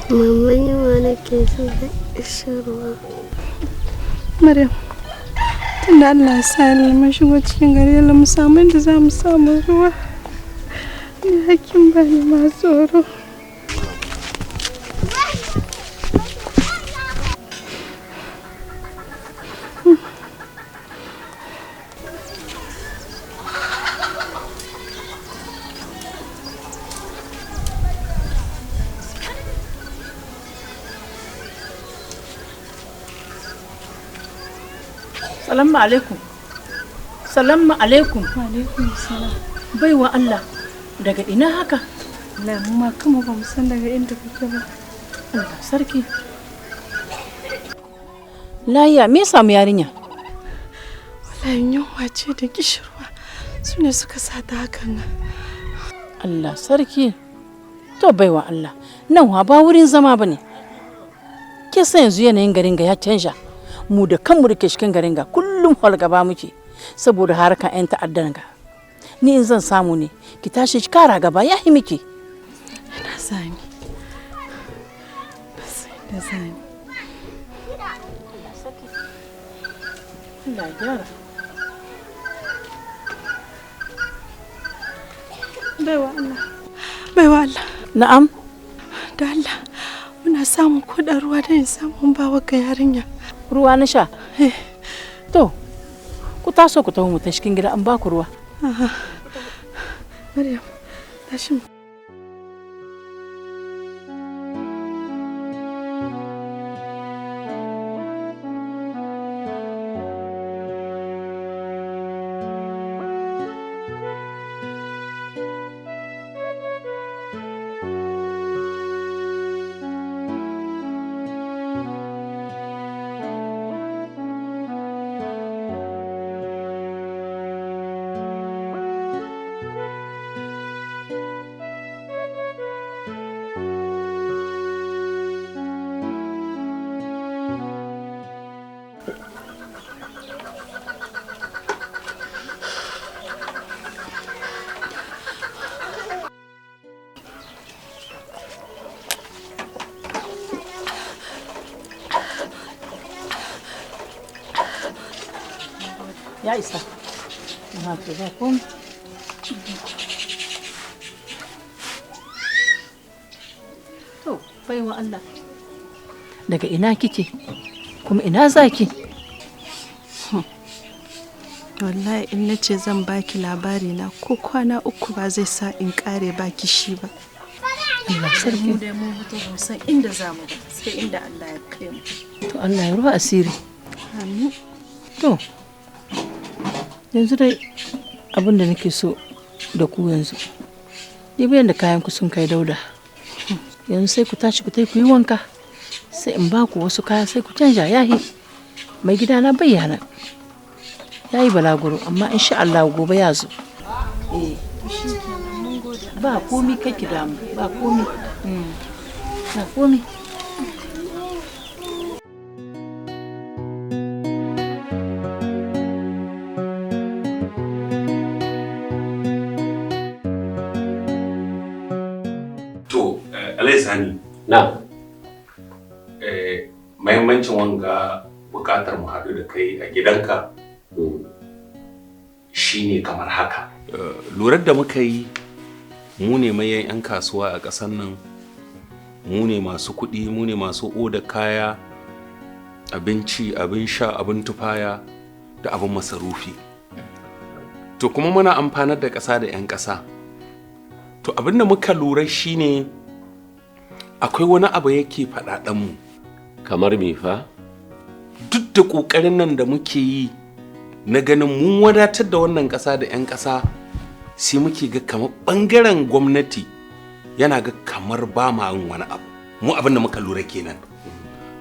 Mama yawa nake so da ishirwa. Maryam, tunda Allah ya sa mun shigo cikin gari mu samu inda za mu samu ruwa. Ni hakkin bani ma tsoro. Salamu alaikum. Salamu alaikum. Wa alaikum salam. Baiwa Allah, daga ina haka? Allah mu ma kuma ba mu san daga inda kake ba. Allah sarki. Lahiya, me ya samu yarinya? Wallahi yunwa ce da kishirwa. Su ne suka sa ta hakan nan. Allah sarki. To baiwa Allah, nan wa ba wurin zama bane. Ke san yanzu yanayin garin ga ya canja. Mu da kanmu da ke cikin garin ga kullum falgaba muke saboda harkan 'yan ta'addan ga. Ni in zan samu ne ki tashi ki kara gaba ya yi miki. Ina sani. Da sani. Allah gyara. Baiwa Allah. Baiwa Allah. Na'am. Da Allah muna samun kuɗin ruwa da in samu bawa ga yarinya. Ruwa na sha? To, ku taso ku taho mu ta cikin gida an ba ku ruwa. Maryam, tashi mu. Ya isa. Na to da kun. To, baiwa Allah. Daga ina kike? Kuma ina zaki? Wallahi in nace zan baki labari na ko kwana uku ba zai sa in kare baki shi ba. Allah sarki. Mu da mu fito ba san inda zamu ba sai inda Allah ya kai mu. To Allah ya ruwa asiri. Amin. To, yanzu dai abin da nake so da ku yanzu. Ɗibi da kayan ku sun kai dauda. Yanzu sai ku tashi ku tai ku yi wanka. Sai in ba ku wasu kaya sai ku canja yahi. Mai gida na bayyana. Ya yi balaguro amma insha Allah gobe ya zo. Ba komi kake damu, ba komi. Ba komi. To, Alaisani. Na. Mahimmancin wanga bukatar mu haɗu da kai a gidanka shine kamar haka. Lurar da muka yi mu ne mayan 'yan kasuwa a ƙasar nan, mu ne masu kuɗi, mu ne masu oda kaya, abinci, abin sha, abin tufaya da abin masarufi. To kuma muna amfanar da ƙasa da 'yan ƙasa. To abin da muka lura shine akwai wani abu yake faɗaɗanmu. Kamar me fa? Duk da ƙoƙarin nan da muke yi na ganin mun wadatar da wannan ƙasa da 'yan ƙasa, sai muke ga kamar ɓangaren gwamnati yana ga kamar ba ma yin wani abu. Mu abin da muka lura kenan.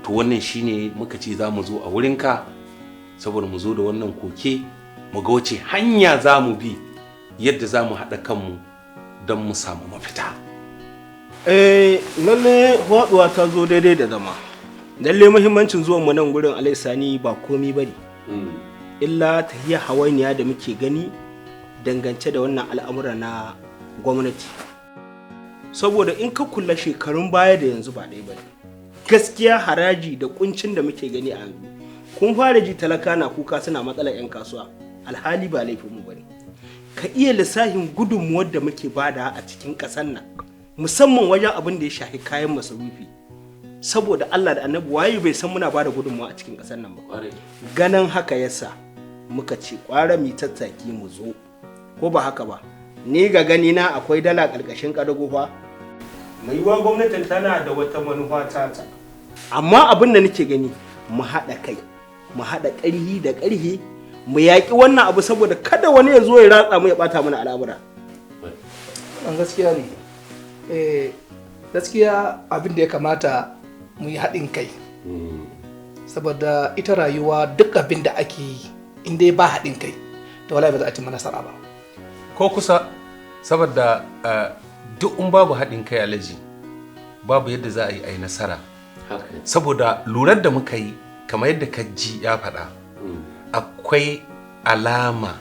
To wannan shine muka ce za mu zo a wurinka saboda mu zo da wannan koke mu ga wace hanya za mu bi yadda za mu haɗa kanmu don mu samu mafita. Lalle faɗuwa ta zo daidai da zama. Lalle muhimmancin zuwan mu nan gurin Alaisani ba komi bane. Illa tahiya hawainiya da muke gani dangance da wannan al'amura na gwamnati. Saboda in ka kula shekarun baya da yanzu ba ɗaya ba ne. Gaskiya haraji da kuncin da muke gani a yanzu. Kun fara ji talaka na kuka suna matsalar 'yan kasuwa. Alhali ba laifinmu ba ne. Ka iya lissafin gudunmuwar da muke bada a cikin ƙasar nan. Musamman wajen abin da ya shafi kayan masarufi. Saboda Allah da Annabi waye bai san muna bada gudunmuwa a cikin ƙasar nan ba. Ganin haka yasa muka ce kwara mi tattaki mu zo. Ko ba haka ba? Ni ga gani na akwai dala ƙarƙashin ƙadago fa. Mai yiwuwa gwamnatin tana da wata manufa ta. Amma abin da nake gani mu haɗa kai, mu haɗa ƙarhi da ƙarhi, mu yaƙi wannan abu saboda kada wani ya zo ya ratsa mu ya ɓata mana al'amura. Gaskiya ne. Gaskiya abin da ya kamata mu yi haɗin kai. Saboda ita rayuwa duk abin da ake yi in dai ba haɗin kai, to wallahi ba za a ci nasara ba. Ko kusa, saboda duk in babu haɗin kai alaji babu yadda za a yi nasara. Saboda lurar da muka yi kamar yadda ka ji ya faɗa, akwai alama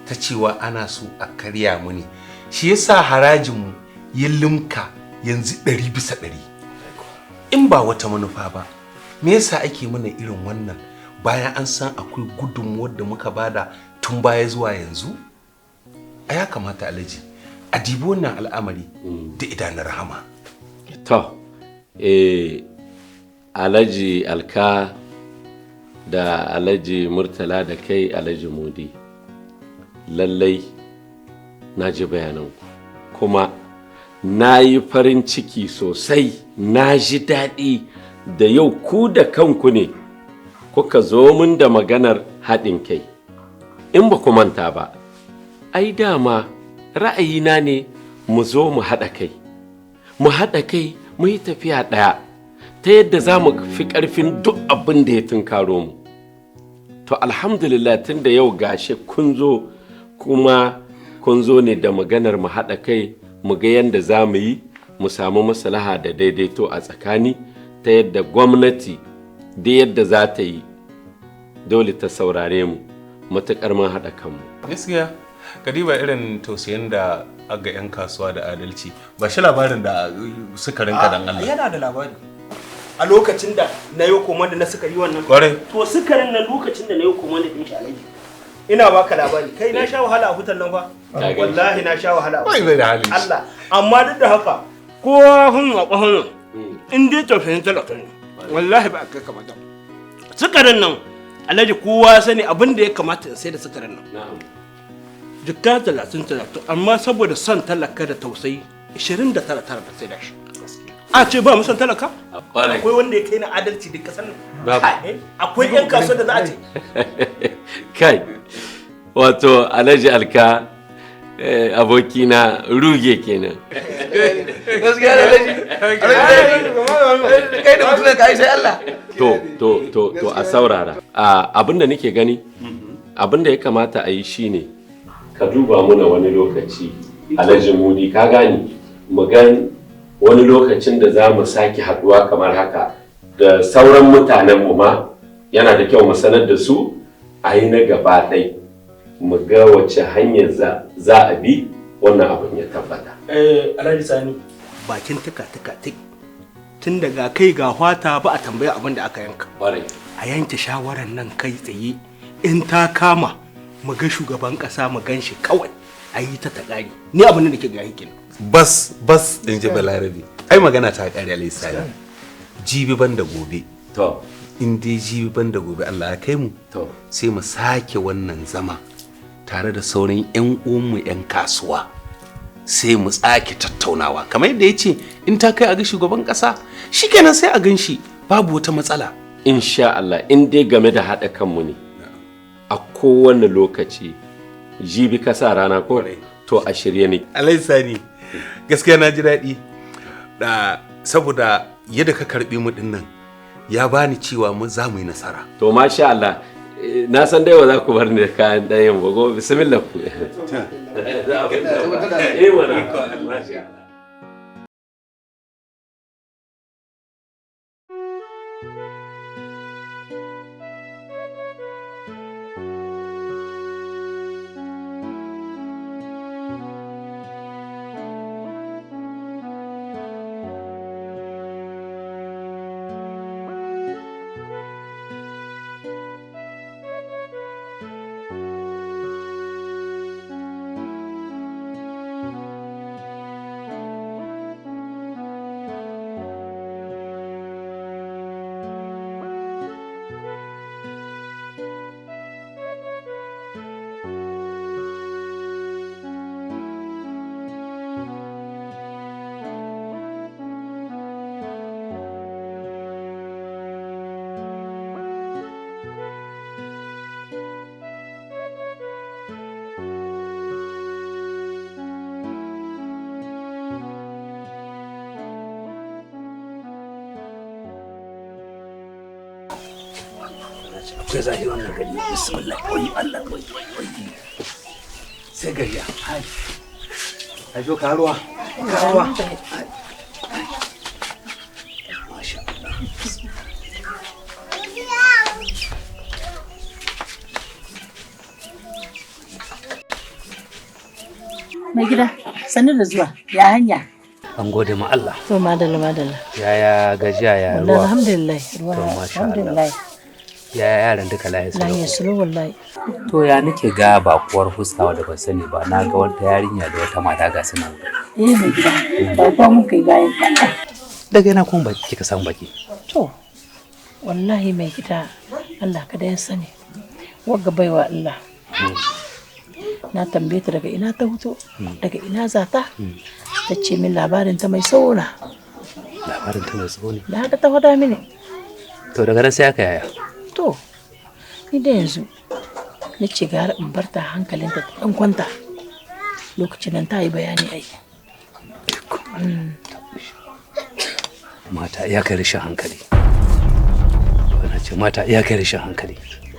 ta cewa ana so a karya mu ne. Shi yasa harajinmu ya limka yanzu 100%. In ba wata manufa ba, me yasa ake mana irin wannan bayan an san akwai gudunmuwar da muka bada tun baya zuwa yanzu? A ya kamata alaji a dibi wannan al'amari da idanun rahama. To, Alhaji Alka da Alhaji Murtala da kai Alhaji Mudi, lallai na ji bayananku kuma na yi farin ciki sosai, na ji daɗi da yau ku da kanku ne kuka zo min da maganar haɗin kai. In ba ku manta ba, ai dama ra'ayina ne mu zo mu haɗa kai, mu yi tafiya ɗaya ta yadda za mu fi ƙarfin duk abin da ya tunkaro mu. To alhamdulillah tun da yau gashe kun zo kuma kun zo ne da maganar mu haɗa kai mu ga yadda za mu yi mu samu maslaha da daidaito a tsakani ta yadda gwamnati da yadda za ta yi dole ta saurare mu matuƙar mun haɗa kanmu. Gaskiya kadiba irin tausayin da aga 'yan kasuwa da adalci ba shi labarin da suka rinka dan Allah. Yana da labari. A lokacin da na yi komanda na suka yi wannan. Kwarai. To sukarin na lokacin da na yi komanda din shi alaji. Ina baka labari. Kai na sha wahala a hutan nan fa. Wallahi na sha wahala. Bai bai da hali. Allah. Amma duk da haka kowa hun a ƙahon in dai tausayin talaka ne. Wallahi ba kai kamata. Sukarin nan alaji kowa sani abin da ya kamata sai da sukarin nan. Jikka 30 amma saboda son talaka da tausayi 29 da sai da shi. A ce ba mu son talaka? Akwai wanda ya kai na adalci duk kasar nan. Akwai 'yan kasuwa da za a ce. Kai, wato Alhaji Alka abokina ruge kenan. Gaskiya da Alhaji. Kai da mutum ka yi sai Allah. To a saurara. Abinda nake gani, abinda ya kamata a yi shine ka duba muna wani lokaci Alhaji Mudi ka gani mu gan wani lokacin da za mu sake haduwa kamar haka da sauran mutanenmu ma yana da kyau mu sanar da su a yi na gaba ɗai mu ga wace hanyar za a bi wannan abin ya tabbata. Alhaji Sani bakin tuka tun daga kai ga hwata ba a tambaya abin da aka yanka. A yanke shawarar nan kai tsaye in ta kama mu ga shugaban kasa mu gan shi kawai a yi ta ƙari. Ni abin da nake ga hikin. Bas in ji Balarabe. Ai magana ta ƙare Alhaji Sani. Jibi ban da gobe. To. In dai jibi ban da gobe Allah ya kai mu. To. Sai mu sake wannan zama tare da sauran 'yan uwanmu 'yan kasuwa. Sai mu tsake tattaunawa. Kamar yadda ya ce in ta kai a ga shugaban ƙasa shikenan sai a gan shi babu wata matsala. Insha Allah in dai game da haɗa kanmu ne. A kowane lokaci jibi ka sa rana ko to a shirye ne. Alhaji Sani gaskiya na ji daɗi da saboda yadda ka karɓi mu ɗin nan ya bani cewa mu za mu yi nasara. To masha Allah na san dai ba za ku bar ni da kayan ɗayan ba go bismillah ku. sai zahi wannan gari bismillah wai Allah wai sai gari ai ajo karuwa masha Allah mai gida sanin da zuwa ya hanya. An gode ma Allah. To madalla. Yaya gajiya ya ruwa? Alhamdulillah. To masha Allah. Yaya yaran duka lahiya su? Lahiya su wallahi. To ya nake ga bakuwar fuskawa da ban sani ba na ga wata yarinya da wata mata ga su nan. Mai gida. Ba kwa mun kai bayan ka. Daga ina kuma baki kika san baki? To wallahi mai gida Allah kada ya sani. Wagga baiwa Allah. Na tambaye ta daga ina ta fito, daga ina za ta ce min labarin ta mai sauna. Labarin ta mai tsawo ne? Da haka ta faɗa mini. To daga nan sai aka yaya? To ni da yanzu na ce gara in bar ta hankalinta ta ɗan kwanta lokacin nan ta yi bayani ai. Mata iya kai rashin hankali. Wana ce mata iya kai rashin hankali.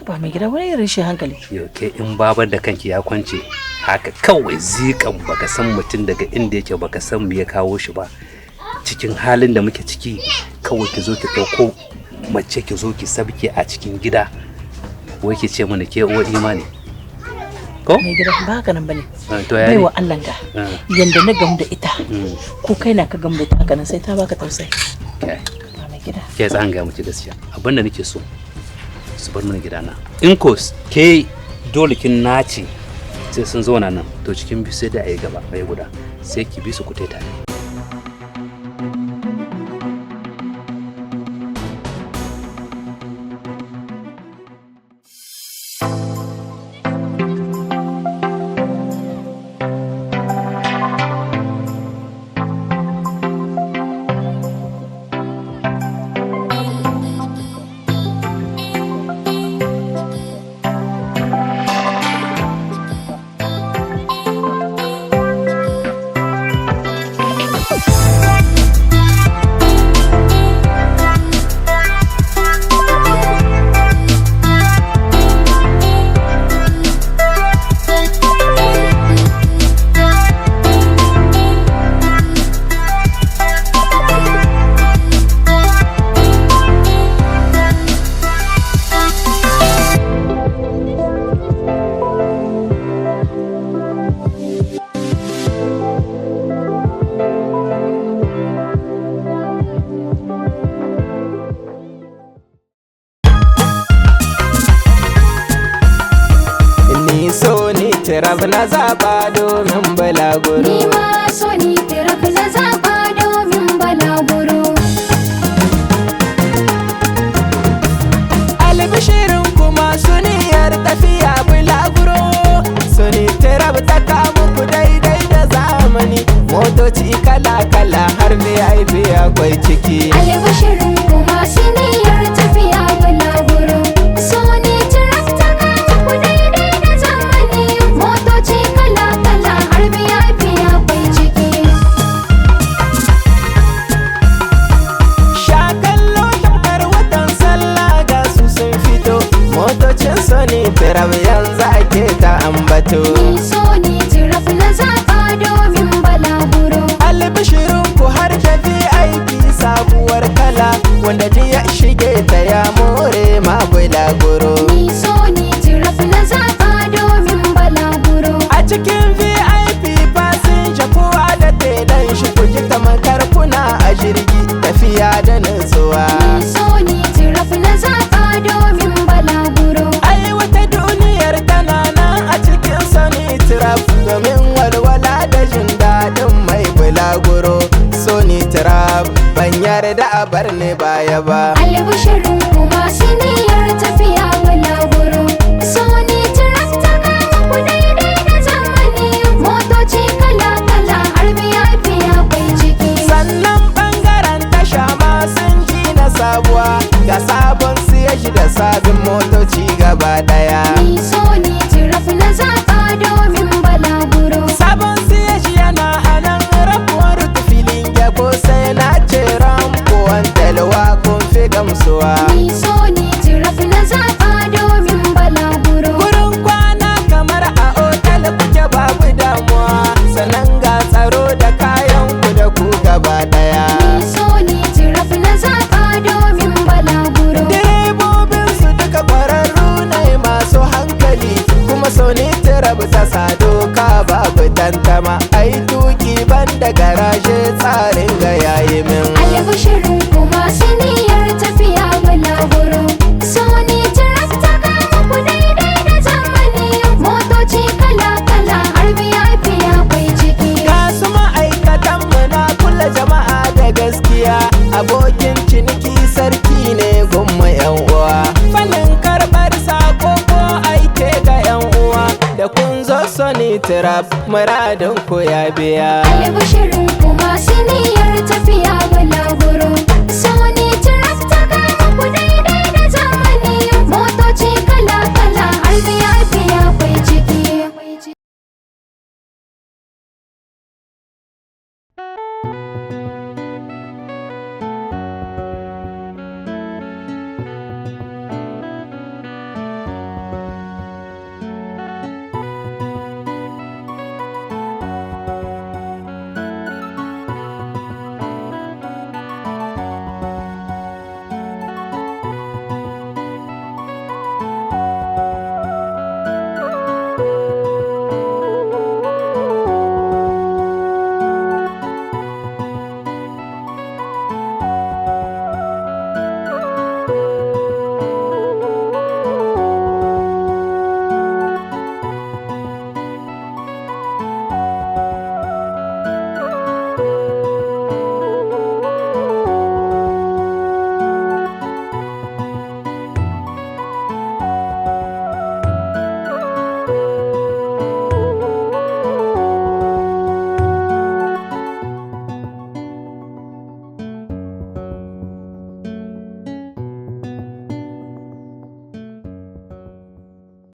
Ba mai gida wani rashin hankali. Yau ke in babar da kanki ya kwance haka kawai zikan baka san mutum daga inda yake baka san me ya kawo shi ba. Cikin halin da muke ciki kawai ki zo ki dauko mace ki zo ki sabke a cikin gida. Wai ki ce mana ke uwa imani. Ko? Mai gida ba haka nan bane. To ya ne? Baiwa Allah ga. Yanda na gamu da ita. Ko kai na ka gamu da ita haka nan sai ta baka tausayi. Kai. Mai gida. Ke tsan ga miki gaskiya. Abinda nake so su bar mana gidana. In ko ke dole kin nace sai sun zo nan to cikin bi sai da ayi gaba ayi guda sai ki bi su ku tare. tiraf na zaɓa domin balaguro. Ni ma so ni tiraf na zaɓa domin balaguro. Albishirin kuma suniyar tafiya bulaguro. Suni tiraf ta kamu ku daidai da zamani. Motoci kala-kala har VIP akwai ciki. Albishirin kuma suniyar tafiya bulaguro. Suni tiraf ta kamu ku daidai da zamani. Motoci kala-kala har VIP akwai ciki. Shakallo tamkar watan sallah ga su sun fito. Motocin Sony tiraf yanzu ake ta ambato. Ni so ni tiraf na zaɓa domin balaguro. Albishirin ku har da VIP sabuwar kala wanda duk ya shige ta ya more ma bulaguro. Ni so ni tiraf na zaɓa domin balaguro. A cikin VIP fasinja kowa da telan shi ku ji tamkar kuna a jirgi tafiya da nutsuwa. Ni so ni tiraf na zaɓa domin balaguro. Ai wata duniyar tana nan a cikin Sony tiraf domin walwala da jin daɗin mai bulaguro. Sony tiraf ban yarda a bar ni baya ba. Albishirin kuma siniyar tafiya balaguro. Sony tiraf ta kama ku daidai da zamani. Motoci kala-kala har VIP akwai ciki. Sannan bangaren tasha ma sun gina sabuwa ga sabon siyashi da sabin motoci gaba daya. Ni so ni tiraf na zaɓa domin balaguro. Sabon siyashi yana a nan rabuwar filin gyabo sai na ce rampo talwa kun fi gamsuwa. Ni so ni tiraf na zaɓa hankali kuma Sony Tirab ta sa doka babu tantama. Ai tuki ban da garaje tsarin ga yayi min. Albishirin kuma siniyar tafiya bulaguro. Sony Tirab ta kama ku daidai da zamani. Motoci kala-kala har VIP akwai ciki. Ga su ma'aikatan mu na kula jama'a da gaskiya. Abokin ciniki sarki ne gumma yan uwa. Fannin karɓar sako ko aike ga yan uwa. Da kun zo Sony Tirab muradin ku ya biya. Albishirin kuma siniyar tafiya bulaguro. Sony Tirab ta kama ku daidai da zamani. Motoci kala-kala har VIP akwai